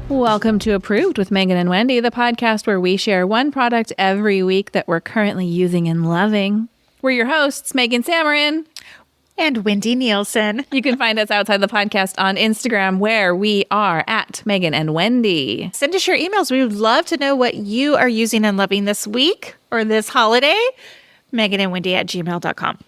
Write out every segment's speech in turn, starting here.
Welcome to Approved with Megan and Wendy, the podcast where we share one product every week that we're currently using and loving. We're your hosts, Megan Samarin and Wendy Nielsen. You can find us outside the podcast on Instagram, where we are at Megan and Wendy. Send us your emails. We would love to know what you are using and loving this week or this holiday. meganandwendy@gmail.com.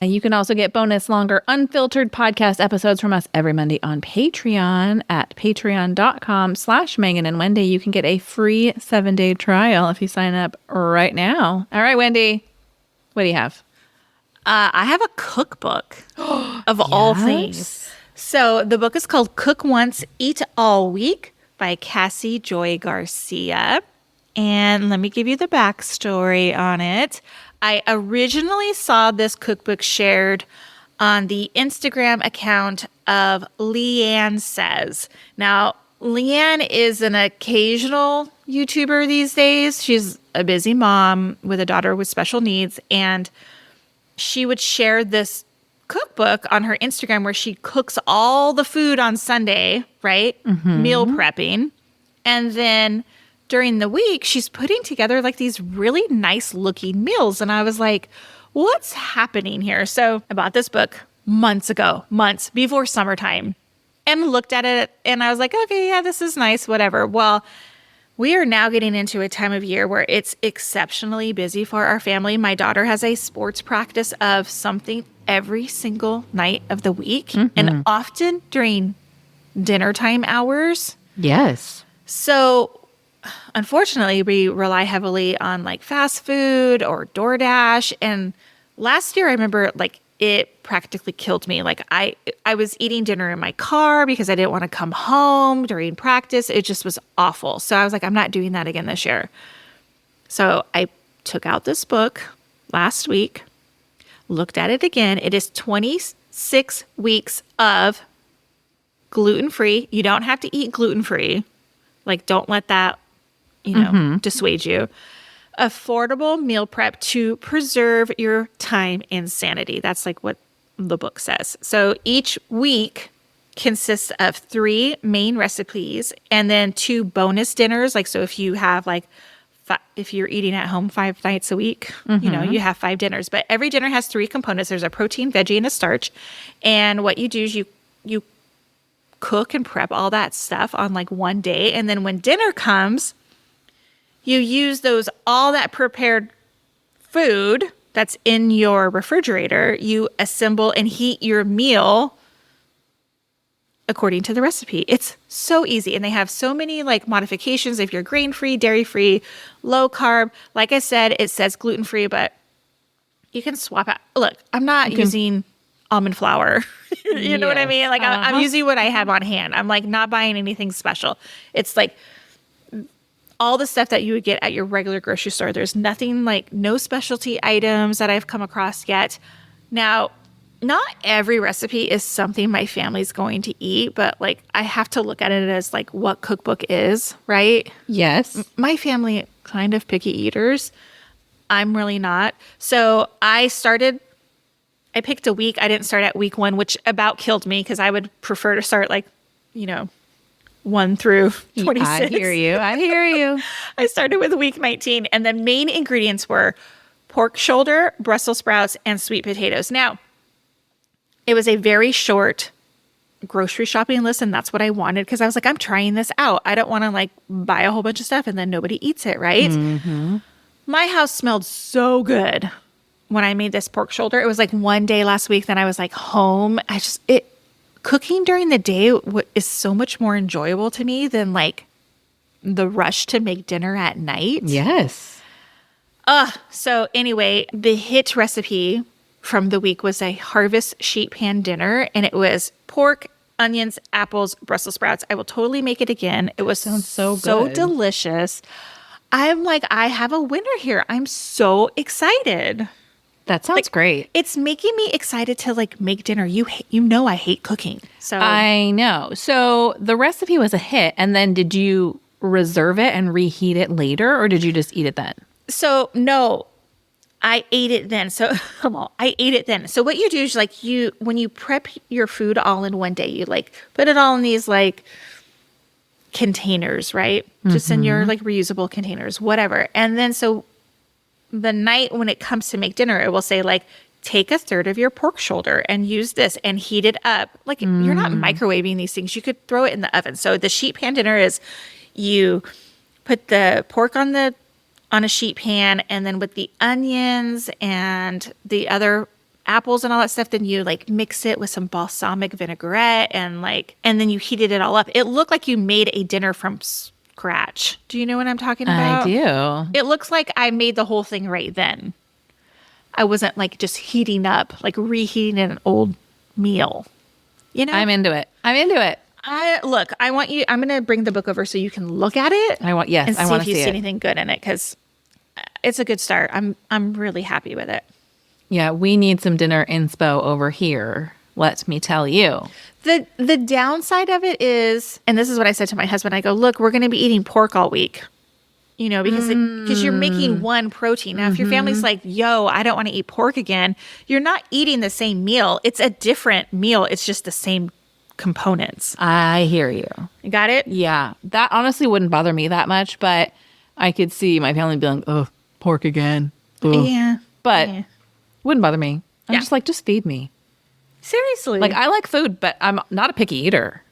And you can also get bonus, longer, unfiltered podcast episodes from us every Monday on Patreon at patreon.com/Megan and Wendy. You can get a free 7-day trial if you sign up right now. All right, Wendy, what do you have? I have a cookbook of all things. So the book is called Cook Once, Eat All Week by Cassy Joy Garcia. And let me give you the backstory on it. I originally saw this cookbook shared on the Instagram account of Leanne Says. Now, Leanne is an occasional YouTuber these days. She's a busy mom with a daughter with special needs, and she would share this cookbook on her Instagram where she cooks all the food on Sunday, right? Mm-hmm. Meal prepping. And then during the week, she's putting together like these really nice looking meals. And I was like, what's happening here? So I bought this book months before summertime, and looked at it and I was like, okay, yeah, this is nice, whatever. Well, we are now getting into a time of year where it's exceptionally busy for our family. My daughter has a sports practice of something every single night of the week, and often during dinner time hours. Yes. So unfortunately, we rely heavily on like fast food or DoorDash. And last year, I remember like it practically killed me. Like I was eating dinner in my car because I didn't want to come home during practice. It just was awful. So I was like, I'm not doing that again this year. So I took out this book last week, looked at it again. It is 26 weeks of gluten-free. You don't have to eat gluten-free. Like, don't let that dissuade you. Affordable meal prep to preserve your time and sanity. That's like what the book says. So each week consists of 3 main recipes and then 2 bonus dinners. Like, so if you have like, if you're eating at home 5 nights a week, you have 5 dinners. But every dinner has 3 components. There's a protein, veggie, and a starch. And what you do is you cook and prep all that stuff on like one day. And then when dinner comes, you use all that prepared food that's in your refrigerator, you assemble and heat your meal according to the recipe. It's so easy. And they have so many like modifications if you're grain-free, dairy-free, low carb. Like I said, it says gluten-free, but you can swap out. Look, I'm not using almond flour. You know what I mean? Like I'm using what I have on hand. I'm like not buying anything special. It's like all the stuff that you would get at your regular grocery store. There's nothing like no specialty items that I've come across yet. Now, not every recipe is something my family's going to eat, but like I have to look at it as like what cookbook is, right? Yes. My family kind of picky eaters. I'm really not. So I picked a week. I didn't start at week 1, which about killed me because I would prefer to start like, 1 through 26. I hear you. I started with week 19, and the main ingredients were pork shoulder, Brussels sprouts, and sweet potatoes. Now, it was a very short grocery shopping list, and that's what I wanted because I was like, I'm trying this out. I don't want to like buy a whole bunch of stuff and then nobody eats it, right? Mm-hmm. My house smelled so good when I made this pork shoulder. It was like one day last week, then I was like home. Cooking during the day is so much more enjoyable to me than like the rush to make dinner at night. Yes. So anyway, the hit recipe from the week was a harvest sheet pan dinner, and it was pork, onions, apples, Brussels sprouts. I will totally make it again. It was sounds so good. So delicious. I'm like, I have a winner here. I'm so excited. That sounds great. It's making me excited to like make dinner. You know I hate cooking. So I know. So the recipe was a hit, and then did you reserve it and reheat it later, or did you just eat it then? So no, I ate it then. So I ate it then. So what you do is like when you prep your food all in one day, you like put it all in these like containers, right? Just in your like reusable containers, whatever. And then so the night when it comes to make dinner, it will say like, take a third of your pork shoulder and use this and heat it up. Like you're not microwaving these things. You could throw it in the oven. So the sheet pan dinner is you put the pork on a sheet pan, and then with the onions and the other apples and all that stuff, then you like mix it with some balsamic vinaigrette and then you heated it all up. It looked like you made a dinner from scratch. Do you know what I'm talking about? I do. It looks like I made the whole thing right then. I wasn't like just heating up, like reheating an old meal. You know? I'm into it. I want you, I'm going to bring the book over so you can look at it. I want and to see if you see it. anything good in it, because it's a good start. I'm really happy with it. Yeah, we need some dinner inspo over here. Let me tell you. The downside of it is, and this is what I said to my husband, I go, look, we're going to be eating pork all week. You know, because you're making one protein. Now, if your family's like, yo, I don't want to eat pork again, you're not eating the same meal. It's a different meal. It's just the same components. I hear you. You got it? Yeah. That honestly wouldn't bother me that much, but I could see my family being like, oh, pork again. Ugh. Yeah. But wouldn't bother me. I'm Yeah. just like, just feed me. Seriously. Like, I like food, but I'm not a picky eater.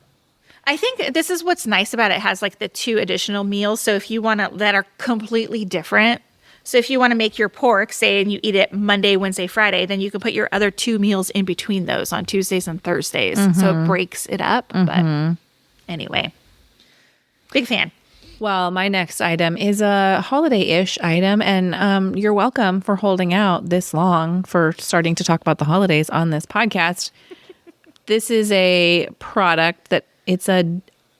I think this is what's nice about it. It has like the 2 additional meals. So if you want to, that are completely different. So if you want to make your pork, say, and you eat it Monday, Wednesday, Friday, then you can put your other 2 meals in between those on Tuesdays and Thursdays. So it breaks it up. But anyway, big fan. Well, my next item is a holiday-ish item, and you're welcome for holding out this long for starting to talk about the holidays on this podcast. This is a product that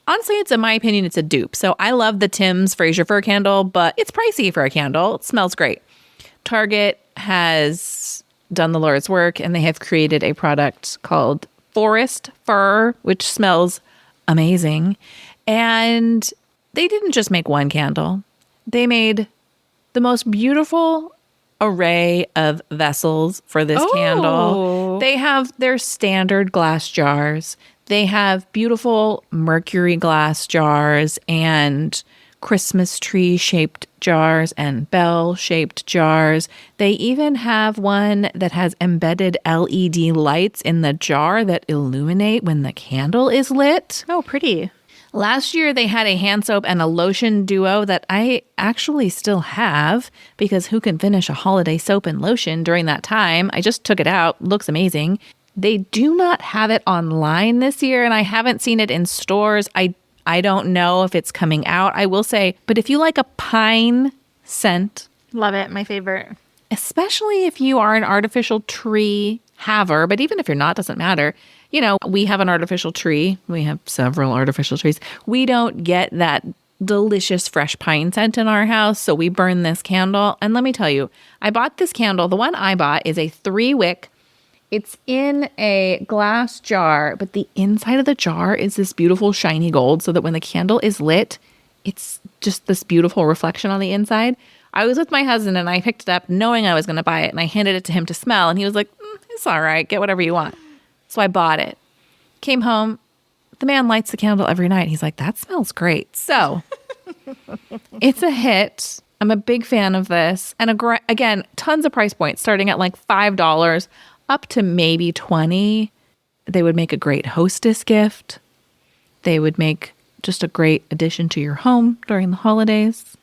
honestly, in my opinion, it's a dupe. So I love the Thymes Frasier Fir candle, but it's pricey for a candle. It smells great. Target has done the Lord's work, and they have created a product called Forest Fir, which smells amazing. And they didn't just make one candle. They made the most beautiful array of vessels for this candle. They have their standard glass jars. They have beautiful mercury glass jars and Christmas tree shaped jars and bell shaped jars. They even have one that has embedded LED lights in the jar that illuminate when the candle is lit. Oh, pretty. Last year, they had a hand soap and a lotion duo that I actually still have, because who can finish a holiday soap and lotion during that time? I just took it out. Looks amazing. They do not have it online this year, and I haven't seen it in stores. I don't know if it's coming out. I will say, but if you like a pine scent, Love it. My favorite. especially if you are an artificial tree haver, but even if you're not, doesn't matter. You know, we have an artificial tree. We have several artificial trees. We don't get that delicious fresh pine scent in our house, so we burn this candle. And let me tell you, I bought this candle. The one I bought is a 3-wick. It's in a glass jar, but the inside of the jar is this beautiful shiny gold, so that when the candle is lit, it's just this beautiful reflection on the inside. I was with my husband and I picked it up knowing I was going to buy it, and I handed it to him to smell, and he was like, it's all right, get whatever you want. So I bought it. Came home. The man lights the candle every night. He's like, that smells great. So it's a hit. I'm a big fan of this. And again, tons of price points starting at like $5 up to maybe $20. They would make a great hostess gift. They would make just a great addition to your home during the holidays.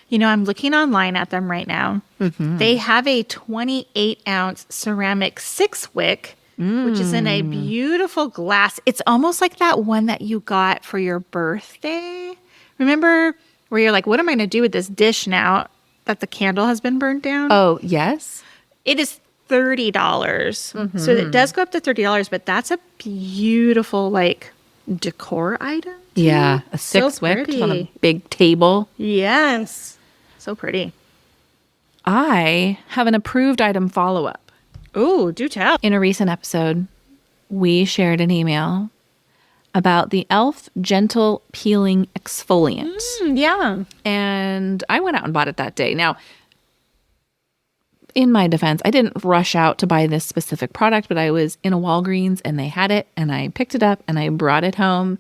You know, I'm looking online at them right now. They have a 28-ounce ceramic 6-wick, which is in a beautiful glass. It's almost like that one that you got for your birthday. Remember where you're like, what am I going to do with this dish now that the candle has been burned down? Oh, yes. It is $30. So it does go up to $30, but that's a beautiful, like, decor item. too. Yeah. A So 6-wick on a pretty. big table. Yes. So pretty. I have an approved item follow-up. Ooh, do tell. In a recent episode, we shared an email about the e.l.f. Gentle Peeling Exfoliant. Yeah. And I went out and bought it that day. Now, in my defense, I didn't rush out to buy this specific product, but I was in a Walgreens and they had it, and I picked it up and I brought it home.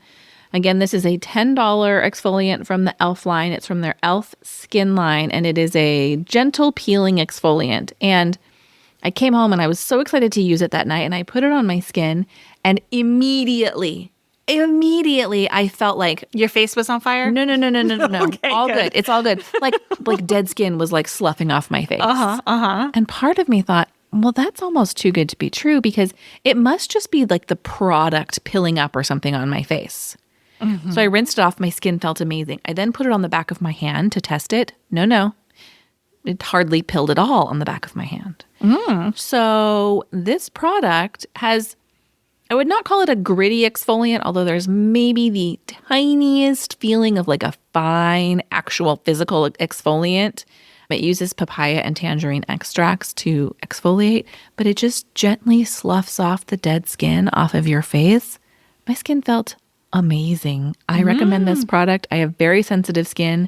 Again, this is a $10 exfoliant from the e.l.f. line. It's from their e.l.f. skin line, and it is a gentle peeling exfoliant. And I came home and I was so excited to use it that night, and I put it on my skin, and immediately I felt like Your face was on fire? no. Okay, all good. good. It's all good. Like dead skin was like sloughing off my face. Uh-huh. And part of me thought, well, that's almost too good to be true because it must just be like the product pilling up or something on my face. So I rinsed it off. My skin felt amazing. I then put it on the back of my hand to test it. No. It hardly pilled at all on the back of my hand. So this product has, I would not call it a gritty exfoliant, although there's maybe the tiniest feeling of like a fine, actual physical exfoliant. It uses papaya and tangerine extracts to exfoliate, but it just gently sloughs off the dead skin off of your face. My skin felt amazing. I recommend this product. I have very sensitive skin.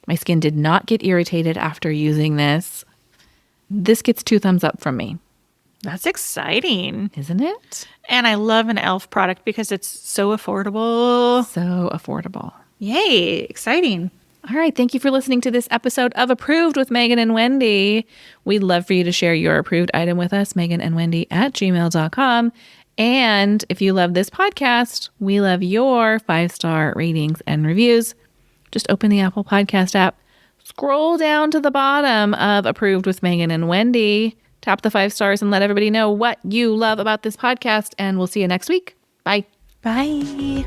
My skin did not get irritated after using this. This gets 2 thumbs up from me. That's exciting. Isn't it? And I love an e.l.f. product because it's so affordable. So affordable. Yay, exciting. All right. Thank you for listening to this episode of Approved with Megan and Wendy. We'd love for you to share your approved item with us, meganandwendy@gmail.com. And if you love this podcast, we love your 5-star ratings and reviews. Just open the Apple Podcast app, scroll down to the bottom of Approved with Megan and Wendy, tap the 5 stars and let everybody know what you love about this podcast. And we'll see you next week. Bye. Bye.